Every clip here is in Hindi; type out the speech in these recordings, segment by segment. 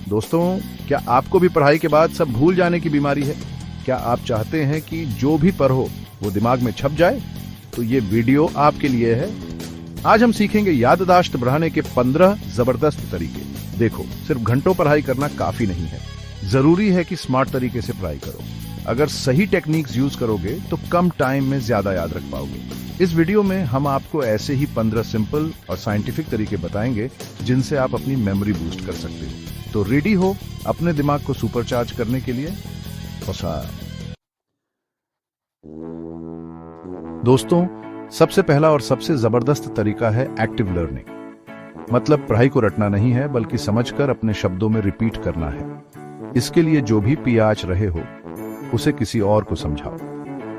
दोस्तों, क्या आपको भी पढ़ाई के बाद सब भूल जाने की बीमारी है? क्या आप चाहते हैं कि जो भी पढ़ो वो दिमाग में छप जाए? तो ये वीडियो आपके लिए है। आज हम सीखेंगे याददाश्त बढ़ाने के 15 जबरदस्त तरीके। देखो, सिर्फ घंटों पढ़ाई करना काफी नहीं है, जरूरी है कि स्मार्ट तरीके से पढ़ाई करो। अगर सही टेक्निक्स यूज करोगे तो कम टाइम में ज्यादा याद रख पाओगे। इस वीडियो में हम आपको ऐसे ही 15 सिंपल और साइंटिफिक तरीके बताएंगे जिनसे आप अपनी मेमोरी बूस्ट कर सकते हो। तो रेडी हो अपने दिमाग को सुपरचार्ज करने के लिए? दोस्तों, सबसे पहला और सबसे जबरदस्त तरीका है एक्टिव लर्निंग। मतलब पढ़ाई को रटना नहीं है, बल्कि समझकर अपने शब्दों में रिपीट करना है। इसके लिए जो भी पियाच रहे हो उसे किसी और को समझाओ,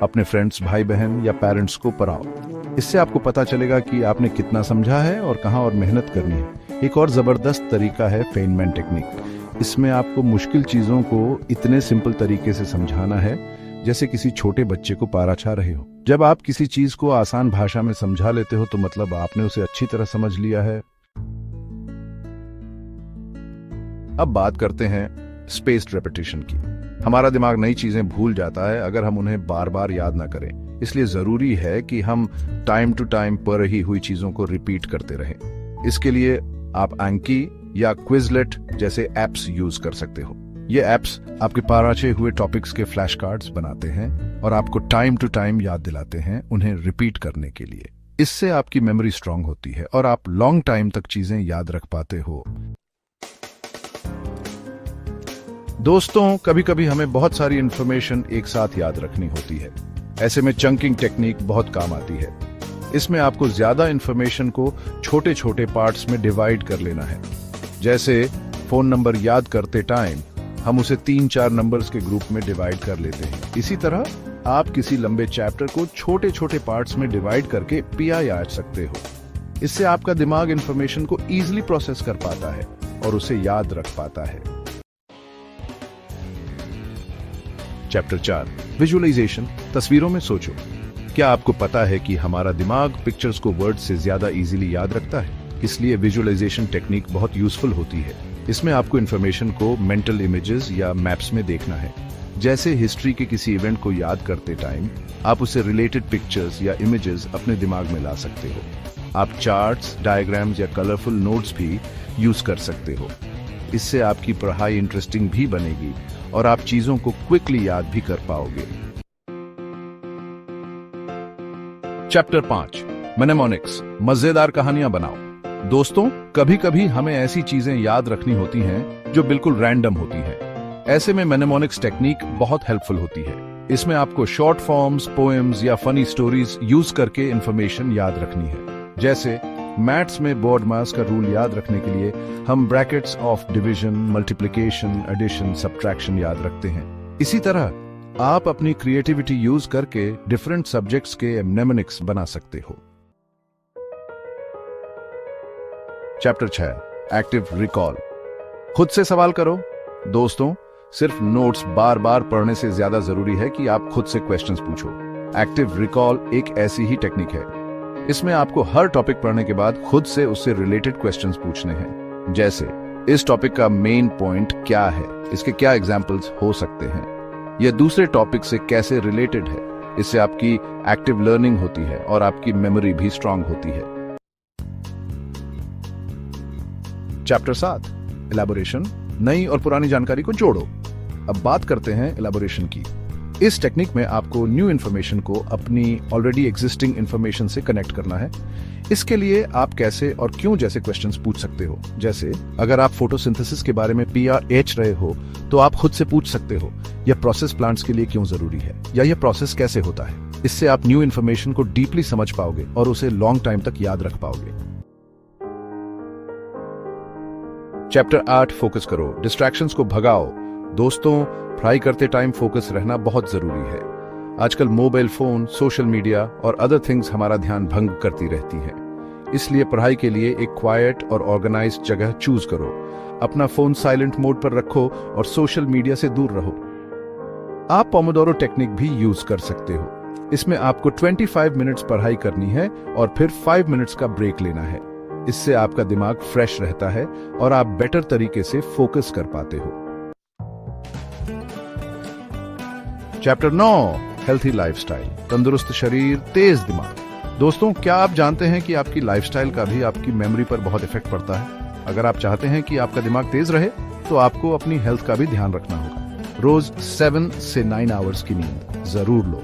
अपने फ्रेंड्स, भाई बहन या पेरेंट्स को पढ़ाओ। इससे आपको पता चलेगा कि आपने कितना समझा है और कहां और मेहनत करनी है। एक और जबरदस्त तरीका है फेनमैन टेक्निक। इसमें आपको मुश्किल चीजों को इतने सिंपल तरीके से समझाना है जैसे किसी छोटे बच्चे को पाराछा रहे हो। जब आप किसी चीज को आसान भाषा में समझा लेते हो तो मतलब आपने उसे अच्छी तरह समझ लिया है। अब बात करते हैं स्पेस्ड रेपिटेशन की। हमारा दिमाग नई चीजें भूल जाता है अगर हम उन्हें बार बार याद ना करें। इसलिए जरूरी है कि हम टाइम टू टाइम पढ़ रही हुई चीजों को रिपीट करते रहें। इसके लिए आप एंकी या क्विजलेट जैसे एप्स यूज कर सकते हो। ये एप्स आपके पाराचे हुए टॉपिक्स के फ्लैश कार्ड्स बनाते हैं और आपको टाइम टू टाइम याद दिलाते हैं उन्हें रिपीट करने के लिए। इससे आपकी मेमोरी स्ट्रांग होती है और आप लॉन्ग टाइम तक चीजें याद रख पाते हो। दोस्तों, कभी कभी हमें बहुत सारी इंफॉर्मेशन एक साथ याद रखनी होती है। ऐसे में चंकिंग टेक्निक बहुत काम आती है। इसमें आपको ज्यादा इंफॉर्मेशन को छोटे छोटे पार्ट्स में डिवाइड कर लेना है। जैसे फोन नंबर याद करते टाइम हम उसे 3-4 नंबर्स के ग्रुप में डिवाइड कर लेते हैं। इसी तरह आप किसी लंबे चैप्टर को छोटे छोटे पार्ट्स में डिवाइड करके पिया याद सकते हो। इससे आपका दिमाग इंफॉर्मेशन को इजीली प्रोसेस कर पाता है और उसे याद रख पाता है। Chapter 4, visualisation. तस्वीरों में सोचो। क्या आपको पता है कि हमारा दिमाग पिक्चर्स को वर्ड से ज्यादा इजीली याद रखता है? इसलिए विजुअलाइजेशन टेक्निक बहुत यूजफुल होती है। इसमें आपको इंफॉर्मेशन को मेंटल इमेजेस या मैप्स में देखना है। जैसे हिस्ट्री के किसी इवेंट को याद करते टाइम आप उसे रिलेटेड पिक्चर्स या इमेजेस अपने दिमाग में ला सकते हो। आप चार्ट्स, डायग्राम्स या कलरफुल नोट्स भी यूज कर सकते हो। इससे आपकी पढ़ाई इंटरेस्टिंग भी बनेगी और आप चीजों को क्विकली याद भी कर पाओगे। चैप्टर 5, मेनेमोनिक्स। मजेदार कहानियां बनाओ। दोस्तों, कभी कभी हमें ऐसी चीजें याद रखनी होती हैं जो बिल्कुल रैंडम होती हैं। ऐसे में मेनेमोनिक्स टेक्निक बहुत हेल्पफुल होती है। इसमें आपको शॉर्ट फॉर्म्स, पोएम्स या फनी स्टोरीज यूज करके इंफॉर्मेशन याद रखनी है। जैसे मैथ्स में बोर्ड मास का रूल याद रखने के लिए हम brackets of division, multiplication, addition, subtraction याद रखते हैं। इसी तरह आप अपनी क्रिएटिविटी यूज करके डिफरेंट सब्जेक्ट्स के मेनेमोनिक्स बना सकते हो। Chapter 6, active recall. खुद से सवाल करो। दोस्तों, सिर्फ नोट्स बार बार पढ़ने से ज्यादा जरूरी है कि आप खुद से क्वेश्चंस पूछो। एक्टिव रिकॉल एक ऐसी ही टेक्निक है। इसमें आपको हर टॉपिक पढ़ने के बाद खुद से उससे रिलेटेड क्वेश्चंस पूछने हैं। जैसे, इस टॉपिक का मेन पॉइंट क्या है? इसके क्या एग्जाम्पल्स हो सकते हैं? यह दूसरे टॉपिक से कैसे रिलेटेड है? इससे आपकी एक्टिव लर्निंग होती है और आपकी मेमोरी भी स्ट्रांग होती है। चैप्टर 7, इलैबोरेशन। नई और पुरानी जानकारी को जोड़ो। अब बात करते हैं इलैबोरेशन की। इस टेक्निक में आपको न्यू इन्फॉर्मेशन को अपनी ऑलरेडी एग्जिस्टिंग इन्फॉर्मेशन से कनेक्ट करना है। इसके लिए आप कैसे और क्यों जैसे क्वेश्चंस पूछ सकते हो। जैसे, अगर आप फोटोसिंथेसिस के बारे में PRH रहे हो तो आप खुद से पूछ सकते हो, यह प्रोसेस प्लांट्स के लिए क्यों जरूरी है, या यह प्रोसेस कैसे होता है। इससे आप न्यू इन्फॉर्मेशन को डीपली समझ पाओगे और उसे लॉन्ग टाइम तक याद रख पाओगे। चैप्टर 8, फोकस करो। डिस्ट्रैक्शंस को भगाओ। दोस्तों, पढ़ाई करते टाइम फोकस रहना बहुत जरूरी है। आजकल मोबाइल फोन, सोशल मीडिया और अदर थिंग्स हमारा ध्यान भंग करती रहती हैं। इसलिए पढ़ाई के लिए एक क्वाइट और ऑर्गेनाइज्ड जगह चूज करो। अपना फोन साइलेंट मोड पर रखो और सोशल मीडिया से दूर रहो। आप पोमोडोरो टेक्निक भी यूज कर सकते हो। इसमें आपको 25 मिनट्स पढ़ाई करनी है और फिर 5 मिनट्स का ब्रेक लेना है। इससे आपका दिमाग फ्रेश रहता है और आप बेटर तरीके से फोकस कर पाते हो। चैप्टर 9, हेल्थी लाइफस्टाइल, तंदुरुस्त शरीर, तेज दिमाग। दोस्तों, क्या आप जानते हैं कि आपकी लाइफस्टाइल का भी आपकी मेमोरी पर बहुत इफेक्ट पड़ता है? अगर आप चाहते हैं कि आपका दिमाग तेज रहे तो आपको अपनी हेल्थ का भी ध्यान रखना होगा। रोज 7 से 9 आवर्स की नींद जरूर लो।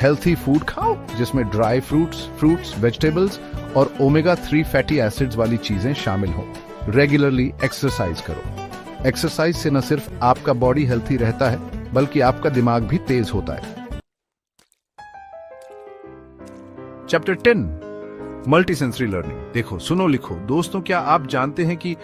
हेल्थी फूड खाओ जिसमें ड्राई फ्रूट्स, वेजिटेबल्स और ओमेगा 3 फैटी एसिड्स वाली चीजें शामिल हो। रेगुलरली एक्सरसाइज करो। एक्सरसाइज से न सिर्फ आपका बॉडी हेल्थी रहता है बल्कि आपका दिमाग भी तेज होता है। Chapter 10, multi sensory learning. देखो, सुनो, लिखो। दोस्तों, क्या आप जानते हैं कि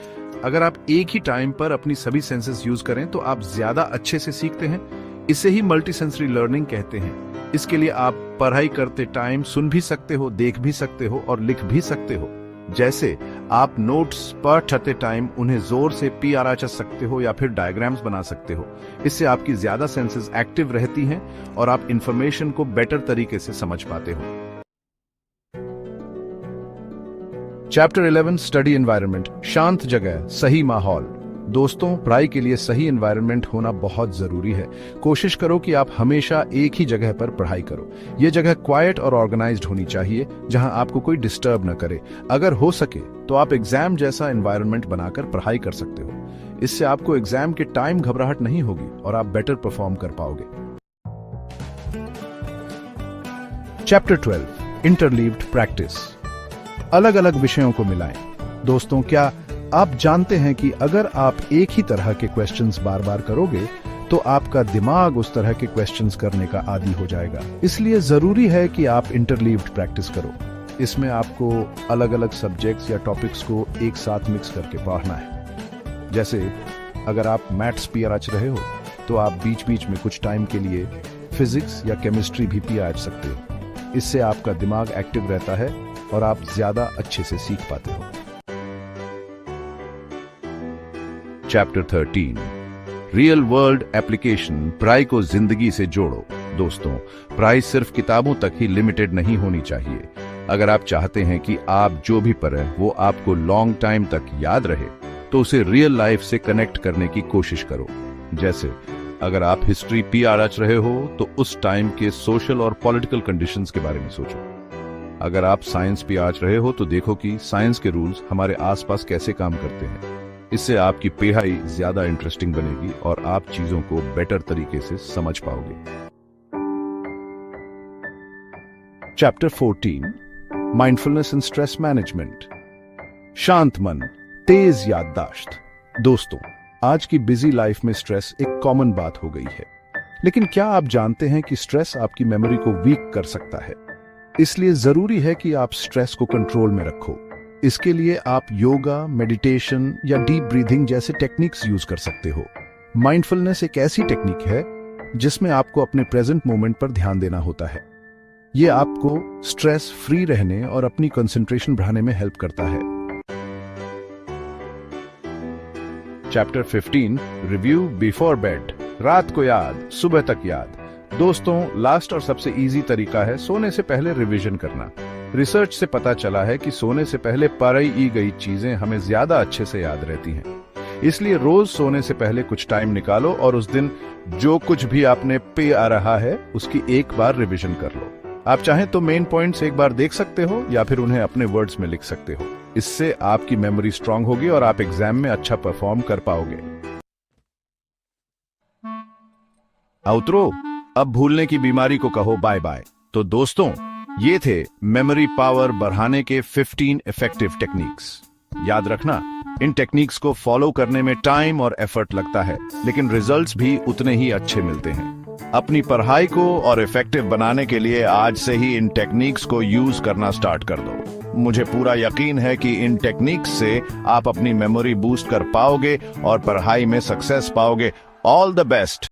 अगर आप एक ही टाइम पर अपनी सभी सेंसेस यूज करें तो आप ज्यादा अच्छे से सीखते हैं? इसे ही मल्टी सेंसरी लर्निंग कहते हैं। इसके लिए आप पढ़ाई करते टाइम सुन भी सकते हो, देख भी सकते हो और लिख भी सकते हो। जैसे आप नोट्स पढ़ते टाइम उन्हें जोर से पढ़ सकते हो या फिर डायग्राम्स बना सकते हो। इससे आपकी ज्यादा सेंसेस एक्टिव रहती हैं और आप इंफॉर्मेशन को बेटर तरीके से समझ पाते हो। चैप्टर 11, स्टडी एनवायरनमेंट, शांत जगह, सही माहौल। दोस्तों, पढ़ाई के लिए सही एनवायरनमेंट होना बहुत जरूरी है। कोशिश करो कि आप हमेशा एक ही जगह पर पढ़ाई करो। यह जगह क्वाइट और ऑर्गेनाइज्ड होनी चाहिए जहां आपको कोई डिस्टर्ब न करे। अगर हो सके तो आप एग्जाम जैसा एनवायरनमेंट बनाकर पढ़ाई कर सकते हो। इससे आपको एग्जाम के टाइम घबराहट नहीं होगी और आप बेटर परफॉर्म कर पाओगे। चैप्टर 12, इंटरलीव्ड प्रैक्टिस, अलग अलग विषयों को मिलाएं। दोस्तों, क्या आप जानते हैं कि अगर आप एक ही तरह के क्वेश्चंस बार बार करोगे तो आपका दिमाग उस तरह के क्वेश्चंस करने का आदी हो जाएगा। इसलिए जरूरी है कि आप इंटरलीव्ड प्रैक्टिस करो। इसमें आपको अलग अलग सब्जेक्ट्स या टॉपिक्स को एक साथ मिक्स करके पढ़ना है। जैसे अगर आप मैथ्स पढ़ रहे हो तो आप बीच बीच में कुछ टाइम के लिए फिजिक्स या केमिस्ट्री भी पढ़ सकते हो। इससे आपका दिमाग एक्टिव रहता है और आप ज्यादा अच्छे से सीख पाते हो। चैप्टर 13, रियल वर्ल्ड एप्लीकेशन, पढ़ाई को जिंदगी से जोड़ो। दोस्तों, पढ़ाई सिर्फ किताबों तक ही लिमिटेड नहीं होनी चाहिए। अगर आप चाहते हैं कि आप जो भी पढ़ें वो आपको लॉन्ग टाइम तक याद रहे तो उसे रियल लाइफ से कनेक्ट करने की कोशिश करो। जैसे अगर आप हिस्ट्री पढ़ रहे हो तो उस टाइम के सोशल और पॉलिटिकल कंडीशंस के बारे में सोचो। अगर आप साइंस पढ़ रहे हो तो देखो कि साइंस के रूल्स हमारे आसपास कैसे काम करते हैं। इससे आपकी पढ़ाई ज्यादा इंटरेस्टिंग बनेगी और आप चीजों को बेटर तरीके से समझ पाओगे। Chapter 14, mindfulness and stress management, शांत मन, तेज याददाश्त। दोस्तों, आज की बिजी लाइफ में स्ट्रेस एक कॉमन बात हो गई है, लेकिन क्या आप जानते हैं कि स्ट्रेस आपकी मेमोरी को वीक कर सकता है? इसलिए जरूरी है कि आप स्ट्रेस को कंट्रोल में रखो। इसके लिए आप योगा, मेडिटेशन या डीप ब्रीथिंग जैसे टेक्निक्स यूज कर सकते हो। माइंडफुलनेस एक ऐसी टेक्निक है जिसमें आपको अपने प्रेजेंट मोमेंट पर ध्यान देना होता है। यह आपको स्ट्रेस फ्री रहने और अपनी कंसंट्रेशन बढ़ाने में हेल्प करता है। चैप्टर 15, रिव्यू बिफोर बेड, रात को याद, सुबह तक याद। दोस्तों, लास्ट और सबसे इजी तरीका है सोने से पहले रिवीजन करना। रिसर्च से पता चला है कि सोने से पहले पढ़ी गई चीजें हमें ज्यादा अच्छे से याद रहती हैं। इसलिए रोज सोने से पहले कुछ टाइम निकालो और उस दिन जो कुछ भी आपने पढ़ा रहा है उसकी एक बार रिवीजन कर लो। आप चाहें तो मेन पॉइंट्स एक बार देख सकते हो या फिर उन्हें अपने वर्ड्स में लिख सकते हो। इससे आपकी मेमोरी स्ट्रांग होगी और आप एग्जाम में अच्छा परफॉर्म कर पाओगे। आउटरो, अब भूलने की बीमारी को कहो बाय बाय। तो दोस्तों, ये थे मेमोरी पावर बढ़ाने के 15 इफेक्टिव टेक्निक्स। याद रखना, इन टेक्निक्स को फॉलो करने में टाइम और एफर्ट लगता है, लेकिन रिजल्ट्स भी उतने ही अच्छे मिलते हैं। अपनी पढ़ाई को और इफेक्टिव बनाने के लिए आज से ही इन टेक्निक्स को यूज करना स्टार्ट कर दो। मुझे पूरा यकीन है कि इन टेक्निक्स से आप अपनी मेमोरी बूस्ट कर पाओगे और पढ़ाई में सक्सेस पाओगे। All the best.